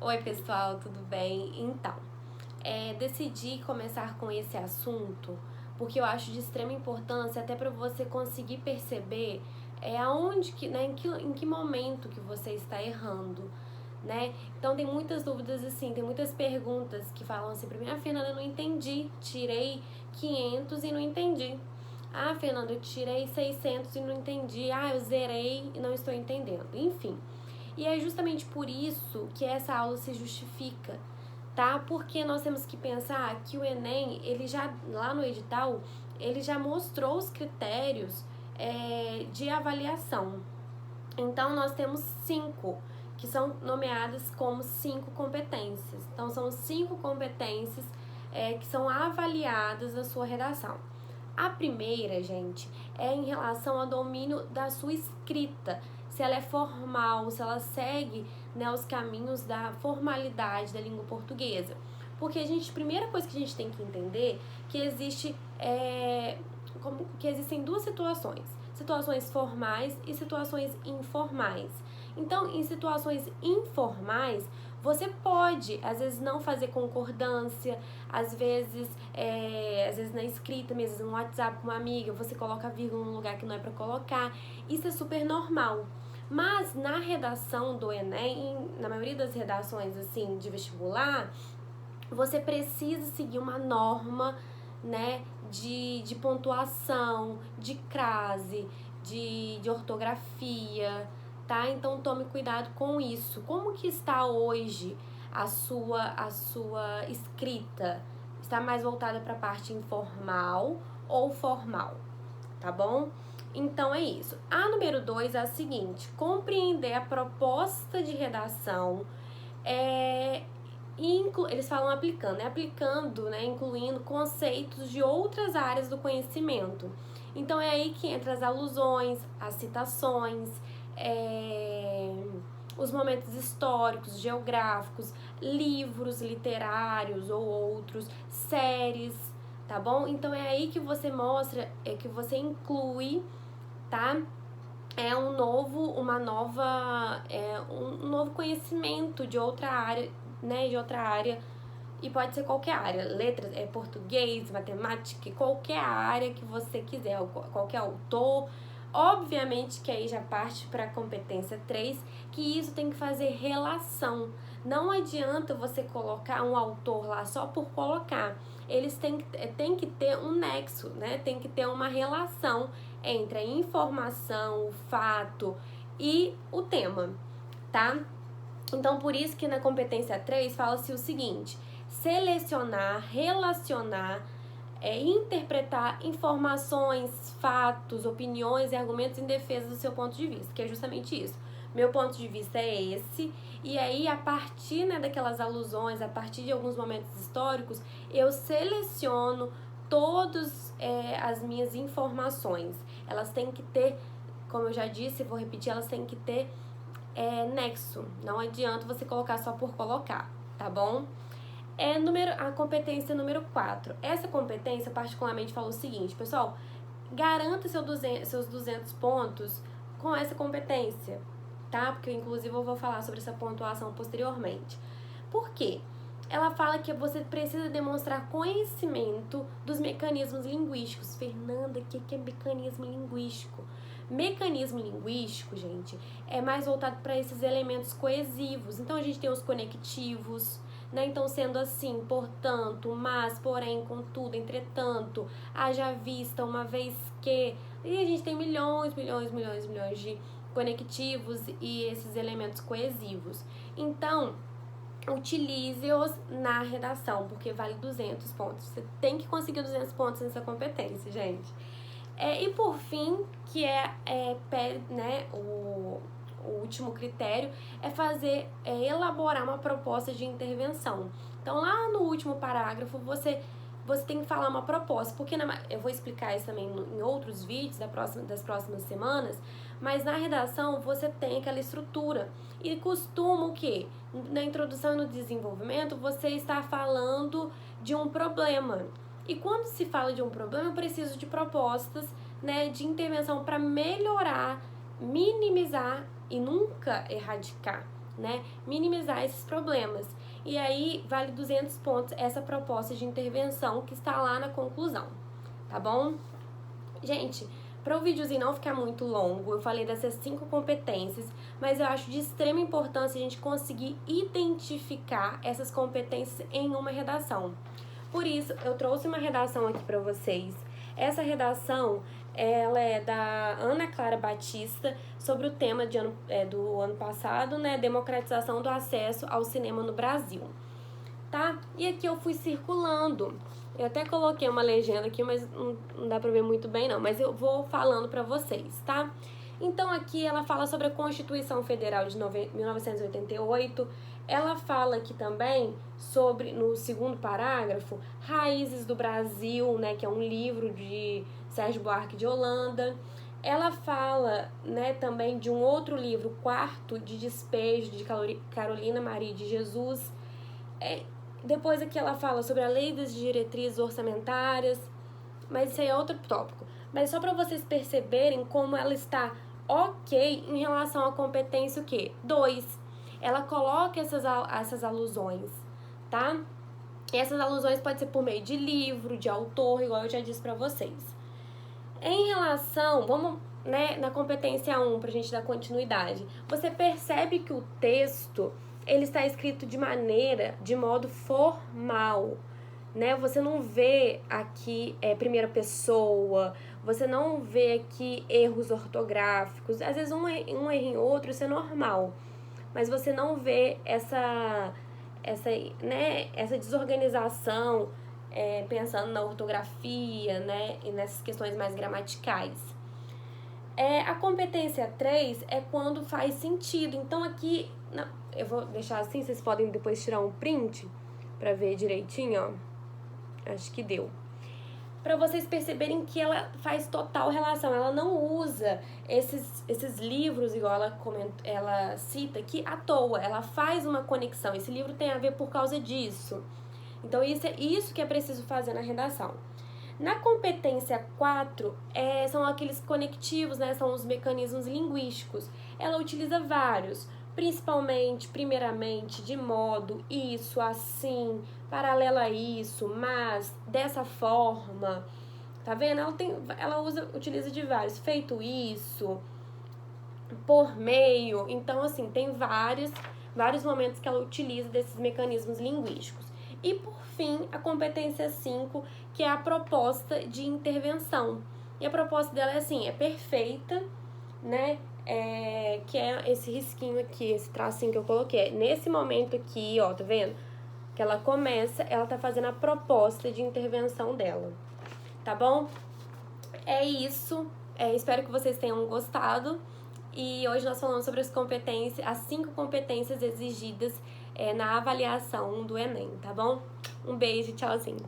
Oi, pessoal, tudo bem? Então, decidi começar com esse assunto porque eu acho de extrema importância até para você conseguir perceber aonde que, né, em que momento que você está errando, né? Então tem muitas dúvidas assim, tem muitas perguntas que falam assim para mim: "Ah, Fernanda, eu não entendi, tirei 500 e não entendi. Ah, Fernanda, eu tirei 600 e não entendi. Ah, eu zerei e não estou entendendo." Enfim, e é justamente por isso que essa aula se justifica, tá? Porque nós temos que pensar que o Enem, ele já, lá no edital, ele já mostrou os critérios de avaliação. Então, nós temos 5, que são nomeadas como 5 competências. Então, são 5 competências que são avaliadas na sua redação. A primeira, gente, é em relação ao domínio da sua escrita, se ela é formal, se ela segue, né, os caminhos da formalidade da língua portuguesa. Porque a primeira coisa que a gente tem que entender que que existem duas situações formais e situações informais. Então, em situações informais, você pode, às vezes, não fazer concordância, às vezes na escrita mesmo, no WhatsApp com uma amiga, você coloca vírgula num lugar que não é para colocar. Isso é super normal. Mas na redação do Enem, na maioria das redações assim de vestibular, você precisa seguir uma norma, né, de pontuação, de crase, de ortografia, tá? Então tome cuidado com isso. Como que está hoje a sua escrita? Está mais voltada para a parte informal ou formal, tá bom? Então é isso. A número 2 é a seguinte: compreender a proposta de redação eles falam aplicando, né? Aplicando, né? Incluindo conceitos de outras áreas do conhecimento. Então é aí que entra as alusões, as citações, os momentos históricos, geográficos, livros literários ou outros, séries, tá bom? Então é aí que você mostra, que você inclui, tá? Um novo conhecimento de outra área, né? De outra área, e pode ser qualquer área, letras, português, matemática, qualquer área que você quiser, qualquer autor. Obviamente que aí já parte para a competência 3, que isso tem que fazer relação. Não adianta você colocar um autor lá só por colocar. Eles têm que ter um nexo, né? Tem que ter uma relação entre a informação, o fato e o tema, tá? Então, por isso que na competência 3 fala-se o seguinte: selecionar, relacionar, interpretar informações, fatos, opiniões e argumentos em defesa do seu ponto de vista, que é justamente isso. Meu ponto de vista é esse, e aí a partir, né, daquelas alusões, a partir de alguns momentos históricos, eu seleciono todas as minhas informações. Elas têm que ter, como eu já disse, vou repetir, elas têm que ter nexo. Não adianta você colocar só por colocar, tá bom? A competência número 4. Essa competência, particularmente, fala o seguinte: pessoal, garanta seus 200 pontos com essa competência, tá? Porque, inclusive, eu vou falar sobre essa pontuação posteriormente. Por quê? Ela fala que você precisa demonstrar conhecimento dos mecanismos linguísticos. Fernanda, o que é mecanismo linguístico? Mecanismo linguístico, gente, é mais voltado para esses elementos coesivos. Então, a gente tem os conectivos, né? Então, sendo assim, portanto, mas, porém, contudo, entretanto, haja vista, uma vez que... E a gente tem milhões de conectivos e esses elementos coesivos. Então, utilize-os na redação, porque vale 200 pontos. Você tem que conseguir 200 pontos nessa competência, gente. E por fim, que né, o último critério, elaborar uma proposta de intervenção. Então, lá no último parágrafo, você tem que falar uma proposta, porque eu vou explicar isso também em outros vídeos das próximas semanas, mas na redação você tem aquela estrutura. E costuma o quê? Na introdução e no desenvolvimento, você está falando de um problema. E quando se fala de um problema, eu preciso de propostas, né, de intervenção para melhorar, minimizar e nunca erradicar né? Minimizar esses problemas. E aí, vale 200 pontos essa proposta de intervenção que está lá na conclusão, tá bom? Gente, para o videozinho não ficar muito longo, eu falei dessas 5 competências, mas eu acho de extrema importância a gente conseguir identificar essas competências em uma redação. Por isso, eu trouxe uma redação aqui para vocês. Essa redação, ela é da Ana Clara Batista, sobre o tema do ano passado, né? Democratização do acesso ao cinema no Brasil, tá? E aqui eu fui circulando. Eu até coloquei uma legenda aqui, mas não dá pra ver muito bem não, mas eu vou falando pra vocês, tá? Então aqui ela fala sobre a Constituição Federal de 1988, ela fala aqui também sobre, no segundo parágrafo, Raízes do Brasil, né, que é um livro de Sérgio Buarque de Holanda. Ela fala, né, também de um outro livro, Quarto de Despejo, de Carolina Maria de Jesus. Depois aqui ela fala sobre a lei das diretrizes orçamentárias, mas isso aí é outro tópico. Mas só para vocês perceberem como ela está ok em relação à competência o quê? 2. Ela coloca essas alusões, tá? E essas alusões podem ser por meio de livro, de autor, igual eu já disse para vocês. Em relação, vamos, né, na competência 1, pra gente dar continuidade, você percebe que o texto, ele está escrito de modo formal, né? Você não vê aqui primeira pessoa, você não vê aqui erros ortográficos. Às vezes um erro em outro, isso é normal, mas você não vê essa desorganização, pensando na ortografia, né, e nessas questões mais gramaticais. A competência 3 é quando faz sentido. Então aqui, eu vou deixar assim, vocês podem depois tirar um print para ver direitinho, ó. Acho que deu. Para vocês perceberem que ela faz total relação, ela não usa esses livros, igual ela cita aqui, à toa, ela faz uma conexão, esse livro tem a ver por causa disso. Então, isso que é preciso fazer na redação. Na competência 4, são aqueles conectivos, né? São os mecanismos linguísticos. Ela utiliza vários, principalmente, primeiramente, de modo, isso, assim, paralela a isso, mas, dessa forma, tá vendo? Ela utiliza de vários, feito isso, por meio. Então, assim, tem vários momentos que ela utiliza desses mecanismos linguísticos. E, por fim, a competência 5, que é a proposta de intervenção. E a proposta dela é assim, é perfeita, né? Que é esse risquinho aqui, esse tracinho que eu coloquei. Nesse momento aqui, ó, tá vendo? Que ela começa, ela tá fazendo a proposta de intervenção dela. Tá bom? É isso. Espero que vocês tenham gostado. E hoje nós falamos sobre as 5 competências exigidas na avaliação do Enem, tá bom? Um beijo, tchauzinho.